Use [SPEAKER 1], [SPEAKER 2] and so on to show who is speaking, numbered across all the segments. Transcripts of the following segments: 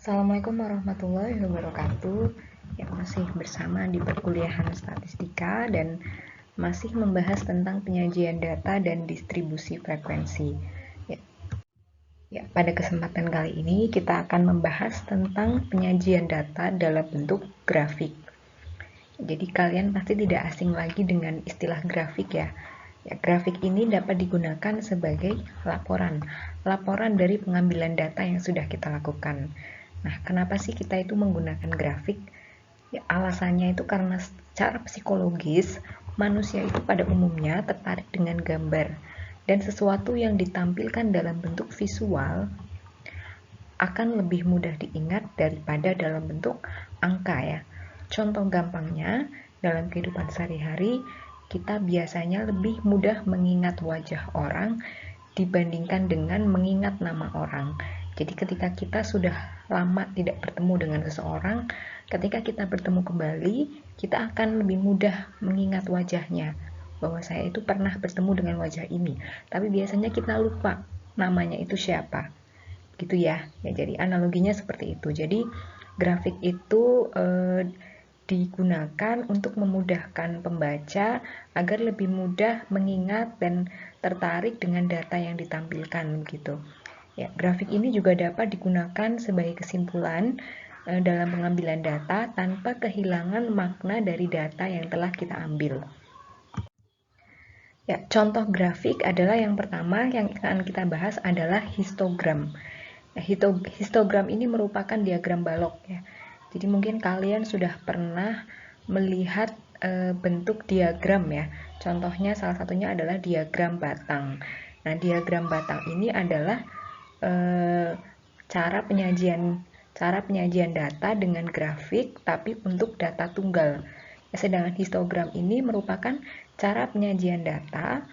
[SPEAKER 1] Assalamualaikum warahmatullahi wabarakatuh. Ya, masih bersama di perkuliahan statistika dan masih membahas tentang penyajian data dan distribusi frekuensi. Pada kesempatan kali ini kita akan membahas tentang penyajian data dalam bentuk grafik. Jadi kalian pasti tidak asing lagi dengan istilah grafik ya. Grafik ini dapat digunakan sebagai laporan dari pengambilan data yang sudah kita lakukan. Nah, kenapa sih kita itu menggunakan grafik? Ya, alasannya itu karena secara psikologis manusia itu pada umumnya tertarik dengan gambar dan sesuatu yang ditampilkan dalam bentuk visual akan lebih mudah diingat daripada dalam bentuk angka ya. Contoh gampangnya, dalam kehidupan sehari-hari kita biasanya lebih mudah mengingat wajah orang dibandingkan dengan mengingat nama orang. Jadi ketika kita sudah lama tidak bertemu dengan seseorang, ketika kita bertemu kembali, kita akan lebih mudah mengingat wajahnya. Bahwa saya itu pernah bertemu dengan wajah ini. Tapi biasanya kita lupa namanya itu siapa. Gitu ya. Jadi analoginya seperti itu. Jadi grafik itu digunakan untuk memudahkan pembaca agar lebih mudah mengingat dan tertarik dengan data yang ditampilkan begitu. Ya, grafik ini juga dapat digunakan sebagai kesimpulan dalam pengambilan data tanpa kehilangan makna dari data yang telah kita ambil. Ya, contoh grafik adalah yang pertama yang akan kita bahas adalah histogram. Nah, histogram ini merupakan diagram balok ya. Jadi mungkin kalian sudah pernah melihat bentuk diagram ya. Contohnya salah satunya adalah diagram batang. Nah, diagram batang ini adalah cara penyajian data dengan grafik tapi untuk data tunggal. Sedangkan histogram ini merupakan cara penyajian data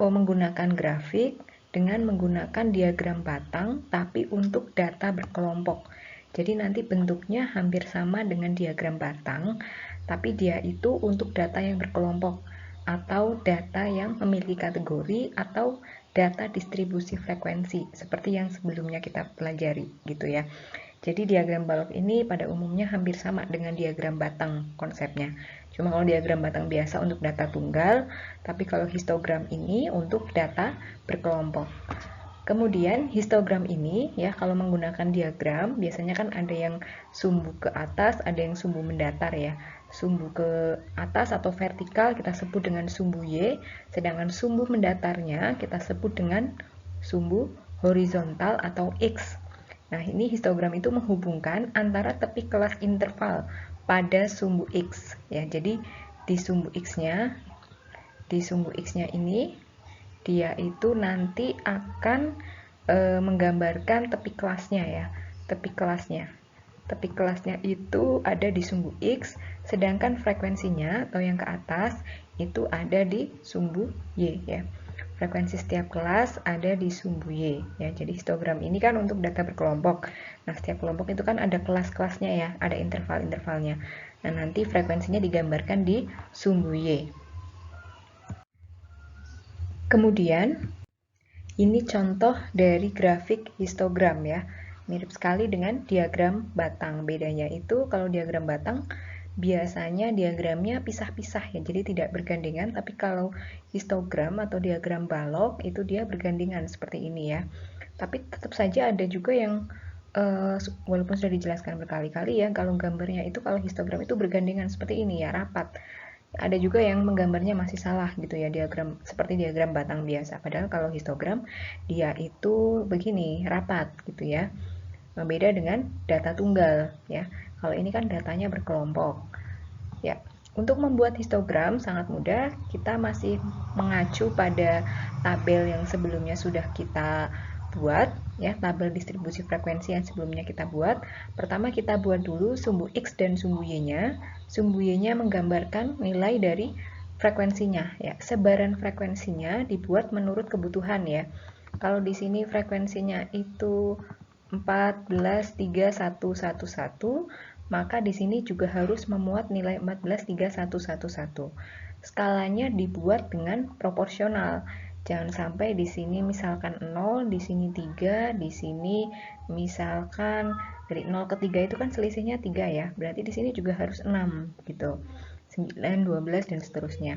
[SPEAKER 1] menggunakan grafik dengan menggunakan diagram batang tapi untuk data berkelompok. Jadi nanti bentuknya hampir sama dengan diagram batang, tapi dia itu untuk data yang berkelompok atau data yang memiliki kategori atau data distribusi frekuensi seperti yang sebelumnya kita pelajari gitu ya. Jadi diagram balok ini pada umumnya hampir sama dengan diagram batang konsepnya. Cuma kalau diagram batang biasa untuk data tunggal, tapi kalau histogram ini untuk data berkelompok. Kemudian histogram ini ya kalau menggunakan diagram biasanya kan ada yang sumbu ke atas, ada yang sumbu mendatar ya. Sumbu ke atas atau vertikal kita sebut dengan sumbu Y, sedangkan sumbu mendatarnya kita sebut dengan sumbu horizontal atau X. Nah, ini histogram itu menghubungkan antara tepi kelas interval pada sumbu X ya. Jadi di sumbu X-nya ini dia itu nanti akan menggambarkan tepi kelasnya ya. Tepi kelasnya itu ada di sumbu X, sedangkan frekuensinya atau yang ke atas itu ada di sumbu Y ya. Frekuensi setiap kelas ada di sumbu Y ya. Jadi histogram ini kan untuk data berkelompok. Nah, setiap kelompok itu kan ada kelas-kelasnya ya, ada interval-intervalnya. Nah, nanti frekuensinya digambarkan di sumbu Y. Kemudian ini contoh dari grafik histogram ya. Mirip sekali dengan diagram batang. Bedanya itu kalau diagram batang biasanya diagramnya pisah-pisah ya, jadi tidak bergandengan. Tapi kalau histogram atau diagram balok itu dia bergandengan seperti ini ya. Tapi tetap saja ada juga yang walaupun sudah dijelaskan berkali-kali ya, kalau gambarnya itu kalau histogram itu bergandengan seperti ini ya, rapat. Ada juga yang menggambarnya masih salah gitu ya, diagram seperti diagram batang biasa. Padahal kalau histogram dia itu begini, rapat gitu ya. Beda dengan data tunggal ya. Kalau ini kan datanya berkelompok. Ya, untuk membuat histogram sangat mudah. Kita masih mengacu pada tabel yang sebelumnya sudah kita buat ya, tabel distribusi frekuensi yang sebelumnya kita buat. Pertama kita buat dulu sumbu X dan sumbu Y-nya. Sumbu Y-nya menggambarkan nilai dari frekuensinya ya. Sebaran frekuensinya dibuat menurut kebutuhan ya. Kalau di sini frekuensinya itu 143111, maka di sini juga harus memuat nilai 143111. Skalanya dibuat dengan proporsional. Jangan sampai di sini misalkan 0, di sini 3, di sini misalkan Dari 0 ke 3 itu kan selisihnya 3 ya. Berarti di sini juga harus 6 gitu. 9, 12 dan seterusnya.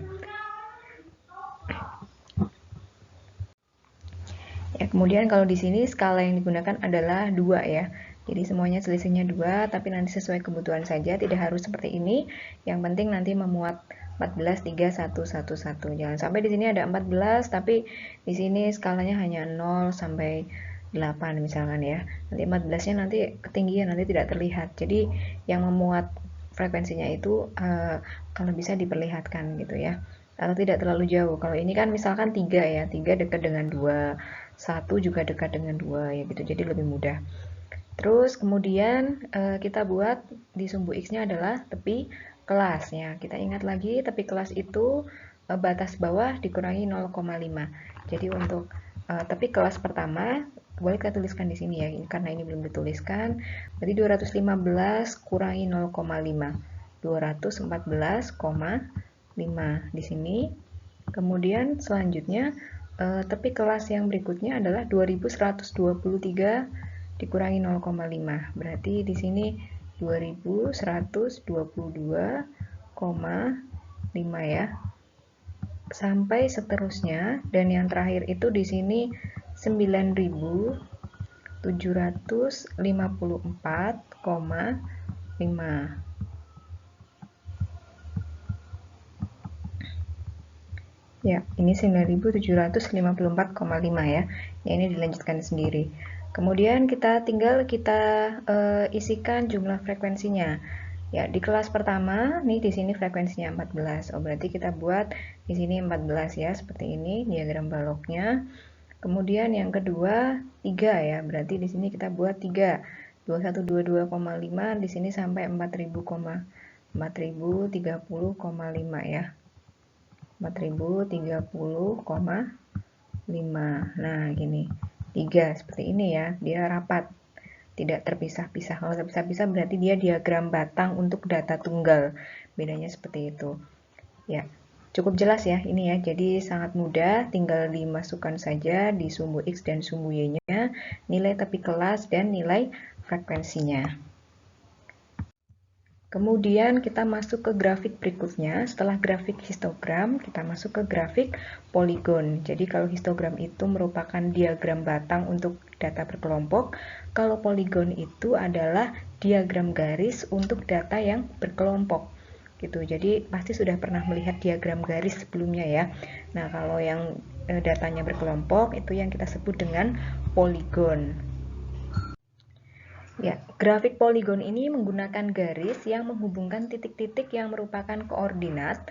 [SPEAKER 1] Ya, kemudian kalau di sini skala yang digunakan adalah 2 ya. Jadi semuanya selisihnya 2, tapi nanti sesuai kebutuhan saja, tidak harus seperti ini. Yang penting nanti memuat 14, 3, 1, 1, 1. Jangan sampai di sini ada 14, tapi di sini skalanya hanya 0 sampai 8 misalkan ya. Nanti 14-nya nanti ketinggian, nanti tidak terlihat. Jadi yang memuat frekuensinya itu kalau bisa diperlihatkan gitu ya. Atau tidak terlalu jauh. Kalau ini kan misalkan 3 ya, 3 dekat dengan 2. 1 juga dekat dengan 2 ya gitu, jadi lebih mudah. Terus kemudian kita buat di sumbu X-nya adalah tepi kelasnya. Kita ingat lagi tepi kelas itu batas bawah dikurangi 0,5. Jadi untuk tepi kelas pertama boleh kita tuliskan di sini ya, karena ini belum dituliskan. Berarti 215 kurangi 0,5. 214,5 di sini. Kemudian selanjutnya tepi kelas yang berikutnya adalah 2123 dikurangi 0,5. Berarti di sini 2122,5 ya. Sampai seterusnya, dan yang terakhir itu di sini 9754,5. Ya, ini 9754,5 ya. Ya, ini dilanjutkan sendiri. Kemudian kita tinggal isikan jumlah frekuensinya. Ya, di kelas pertama, nih di sini frekuensinya 14. Oh, berarti kita buat di sini 14 ya, seperti ini diagram baloknya. Kemudian yang kedua 3 ya, berarti di sini kita buat 3. 2122,5 di sini sampai 4030,5 ya. 4030,5. Nah, gini. 3 seperti ini ya. Dia rapat, tidak terpisah-pisah. Kalau terpisah-pisah berarti dia diagram batang untuk data tunggal. Bedanya seperti itu. Ya, cukup jelas ya ini ya. Jadi sangat mudah, tinggal dimasukkan saja di sumbu X dan sumbu Y-nya nilai tepi kelas dan nilai frekuensinya. Kemudian kita masuk ke grafik berikutnya. Setelah grafik histogram, kita masuk ke grafik poligon. Jadi kalau histogram itu merupakan diagram batang untuk data berkelompok, kalau poligon itu adalah diagram garis untuk data yang berkelompok. Gitu. Jadi pasti sudah pernah melihat diagram garis sebelumnya ya. Nah, kalau yang datanya berkelompok itu yang kita sebut dengan poligon. Ya, grafik poligon ini menggunakan garis yang menghubungkan titik-titik yang merupakan koordinat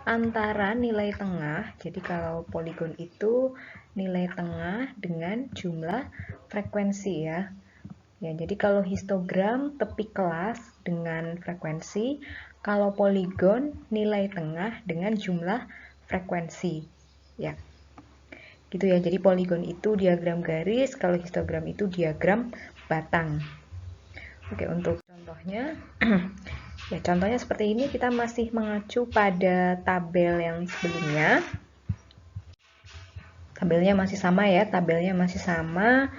[SPEAKER 1] antara nilai tengah. Jadi kalau poligon itu nilai tengah dengan jumlah frekuensi ya. Ya, jadi kalau histogram tepi kelas dengan frekuensi, kalau poligon nilai tengah dengan jumlah frekuensi. Ya. Gitu ya. Jadi poligon itu diagram garis, kalau histogram itu diagram batang. Oke, untuk contohnya, ya contohnya seperti ini, kita masih mengacu pada tabel yang sebelumnya. Tabelnya masih sama ya, tabelnya masih sama.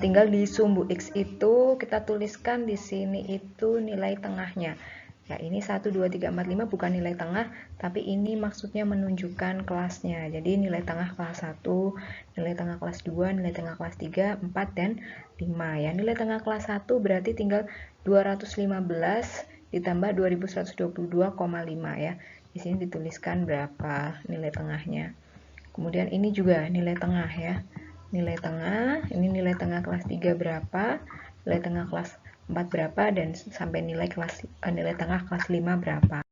[SPEAKER 1] Tinggal di sumbu X itu kita tuliskan di sini itu nilai tengahnya. Ya, ini 1, 2, 3, 4, 5 bukan nilai tengah, tapi ini maksudnya menunjukkan kelasnya. Jadi nilai tengah kelas 1, nilai tengah kelas 2, nilai tengah kelas 3, 4, dan 5. Ya, nilai tengah kelas 1 berarti tinggal 215 ditambah 2122,5 ya. Di sini dituliskan berapa nilai tengahnya. Kemudian ini juga nilai tengah ya. Nilai tengah, ini nilai tengah kelas 3 berapa, nilai tengah kelas 4 berapa, dan sampai nilai tengah kelas 5 berapa.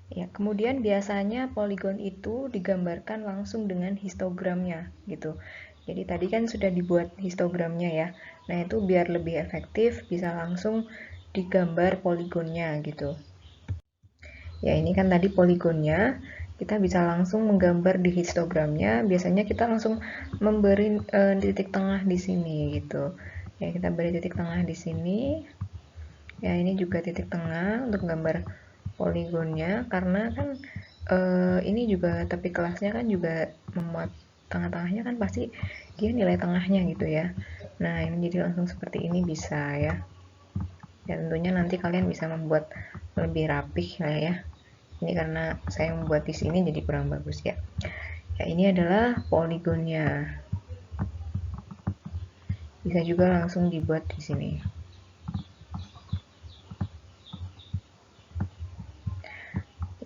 [SPEAKER 1] Ya, kemudian biasanya poligon itu digambarkan langsung dengan histogramnya gitu. Jadi tadi kan sudah dibuat histogramnya ya. Nah, itu biar lebih efektif bisa langsung digambar poligonnya gitu. Ya, ini kan tadi poligonnya. Kita bisa langsung menggambar di histogramnya. Biasanya kita langsung memberi titik tengah di sini gitu. Ya, kita beri titik tengah di sini. Ya, ini juga titik tengah untuk gambar poligonnya, karena kan ini juga tepi kelasnya kan juga memuat tengah-tengahnya kan pasti dia nilai tengahnya gitu ya. Nah, ini jadi langsung seperti ini bisa ya. Ya tentunya nanti kalian bisa membuat lebih rapih lah ya. Ini karena saya membuat di sini jadi kurang bagus ya. Ya, ini adalah poligonnya. Bisa juga langsung dibuat di sini.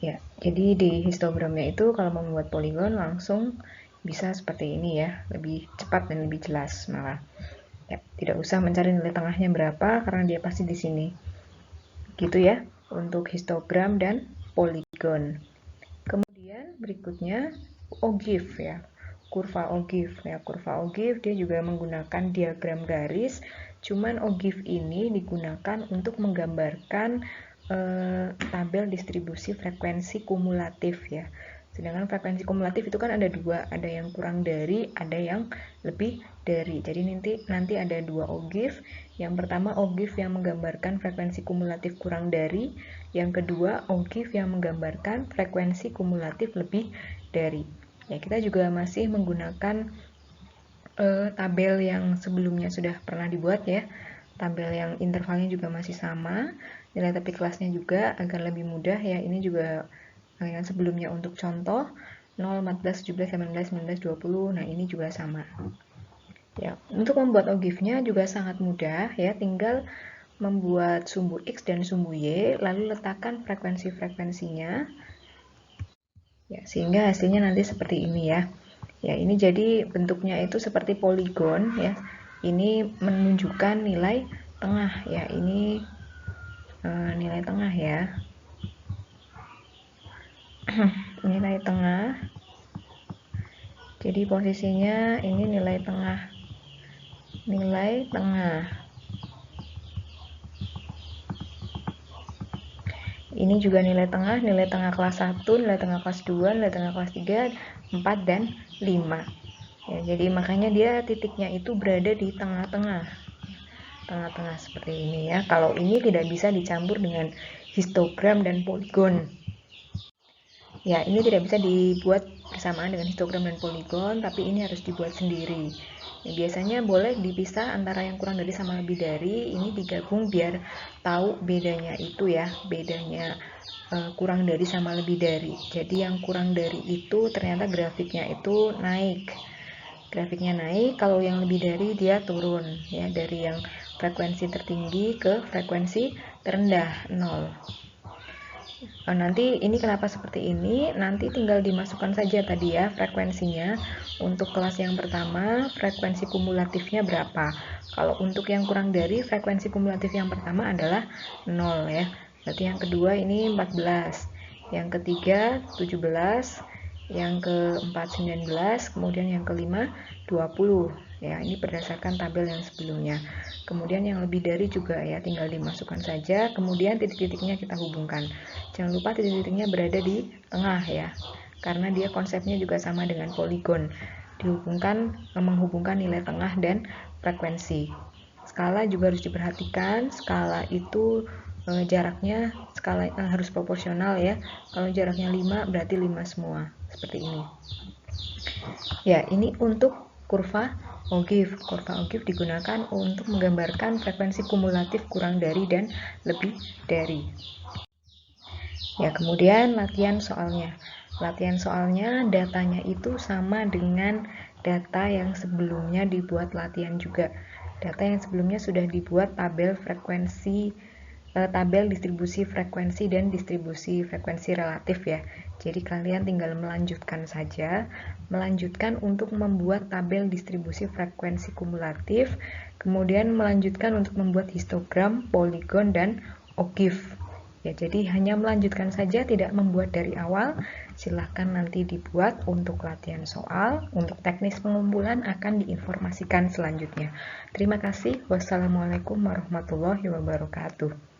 [SPEAKER 1] Ya, jadi di histogramnya itu kalau membuat poligon langsung bisa seperti ini ya, lebih cepat dan lebih jelas malah. Ya, tidak usah mencari nilai tengahnya berapa karena dia pasti di sini. Gitu ya untuk histogram dan poligon. Kemudian berikutnya ogive ya. Kurva ogive ya, kurva ogive dia juga menggunakan diagram garis, cuman ogive ini digunakan untuk menggambarkan tabel distribusi frekuensi kumulatif ya. Sedangkan frekuensi kumulatif itu kan ada dua, ada yang kurang dari, ada yang lebih dari. Jadi nanti ada dua ogive. Yang pertama ogive yang menggambarkan frekuensi kumulatif kurang dari, yang kedua ogive yang menggambarkan frekuensi kumulatif lebih dari. Ya, kita juga masih menggunakan tabel yang sebelumnya sudah pernah dibuat ya. Tabel yang intervalnya juga masih sama, nilai tepi kelasnya juga agar lebih mudah ya. Ini juga yang sebelumnya untuk contoh 0, 14, 17, 18, 19, 20. Nah, ini juga sama. Ya, untuk membuat ogive-nya juga sangat mudah ya, tinggal membuat sumbu X dan sumbu Y, lalu letakkan frekuensi-frekuensinya. Ya, sehingga hasilnya nanti seperti ini ya. Ya, ini jadi bentuknya itu seperti poligon ya. Ini menunjukkan nilai tengah ya. Ini nilai tengah ya. Nilai tengah. Jadi posisinya ini nilai tengah. Nilai tengah. Ini juga nilai tengah kelas 1, nilai tengah kelas 2, nilai tengah kelas 3, 4, dan 5. Ya, jadi makanya dia titiknya itu berada di tengah-tengah. Tengah-tengah seperti ini ya. Kalau ini tidak bisa dicampur dengan histogram dan poligon. Ya, ini tidak bisa dibuat bersamaan dengan histogram dan poligon, tapi ini harus dibuat sendiri. Ya, biasanya boleh dipisah antara yang kurang dari sama lebih dari, ini digabung biar tahu bedanya itu ya, bedanya kurang dari sama lebih dari. Jadi yang kurang dari itu ternyata grafiknya itu naik. Grafiknya naik, kalau yang lebih dari dia turun ya, dari yang frekuensi tertinggi ke frekuensi terendah 0. Nanti ini kenapa seperti ini, nanti tinggal dimasukkan saja tadi ya frekuensinya. Untuk kelas yang pertama frekuensi kumulatifnya berapa. Kalau untuk yang kurang dari, frekuensi kumulatif yang pertama adalah 0 ya. Berarti yang kedua ini 14, yang ketiga 17, yang keempat 19, kemudian yang kelima 20 ya. Ini berdasarkan tabel yang sebelumnya. Kemudian yang lebih dari juga ya, tinggal dimasukkan saja, kemudian titik-titiknya kita hubungkan. Jangan lupa titik-titiknya berada di tengah ya, karena dia konsepnya juga sama dengan poligon, menghubungkan nilai tengah dan frekuensi. Skala juga harus diperhatikan, skala itu jaraknya harus proporsional ya. Kalau jaraknya 5 berarti 5 semua, seperti ini. Ya, ini untuk kurva ogive. Kurva ogive digunakan untuk menggambarkan frekuensi kumulatif kurang dari dan lebih dari. Ya, kemudian latihan soalnya. Latihan soalnya datanya itu sama dengan data yang sebelumnya dibuat latihan juga. Data yang sebelumnya sudah dibuat tabel distribusi frekuensi dan distribusi frekuensi relatif ya. Jadi kalian tinggal melanjutkan saja, melanjutkan untuk membuat tabel distribusi frekuensi kumulatif, kemudian melanjutkan untuk membuat histogram, poligon, dan ogive. Ya, jadi hanya melanjutkan saja, tidak membuat dari awal. Silahkan nanti dibuat untuk latihan soal. Untuk teknis pengumpulan akan diinformasikan selanjutnya. Terima kasih. Wassalamualaikum warahmatullahi wabarakatuh.